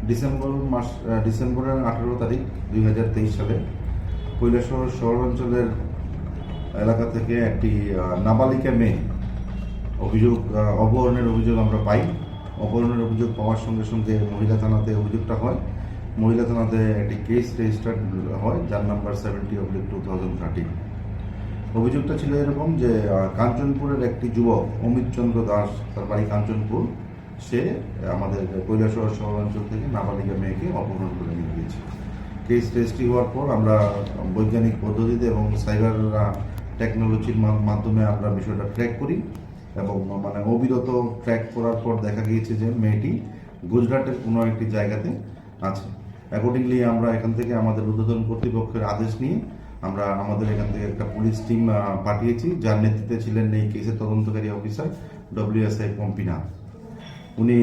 ডিসেম্বরের 18 তারিখ 2023 সালে কৈলাসহর শহরাঞ্চলের এলাকা থেকে একটি নাবালিকা মেয়ে অপহরণের অভিযোগ আমরা পাই। অপহরণের অভিযোগ পাওয়ার সঙ্গে সঙ্গে মহিলা থানাতে অভিযোগটা হয়। মহিলা থানাতে একটি কেস রেজিস্টার্ড হয়, যার নাম্বার 70/2013। অভিযোগটা ছিল এরকম যে কাঞ্চনপুরের একটি যুবক অমিত চন্দ্র দাস, তার বাড়ি কাঞ্চনপুর, সে আমাদের কৈলাসহর শহরাঞ্চল থেকে নাবালিকা মেয়েকে অপহরণ করে নিয়ে গিয়েছে। কেস রেজিস্ট্রি হওয়ার পর আমরা বৈজ্ঞানিক পদ্ধতিতে এবং সাইবার টেকনোলজির মাধ্যমে আমরা বিষয়টা ট্র্যাক করি এবং অবিরত ট্র্যাক করার পর দেখা গিয়েছে যে মেয়েটি গুজরাটের কোনো একটি জায়গাতে আছে। অ্যাকর্ডিংলি আমরা এখান থেকে আমাদের ঊর্ধ্বতন কর্তৃপক্ষের আদেশ নিয়ে আমরা আমাদের এখান থেকে একটা পুলিশ টিম পাঠিয়েছি, যার নেতৃত্বে ছিলেন এই কেসের তদন্তকারী অফিসার WSI পম্পিনাথ। উনি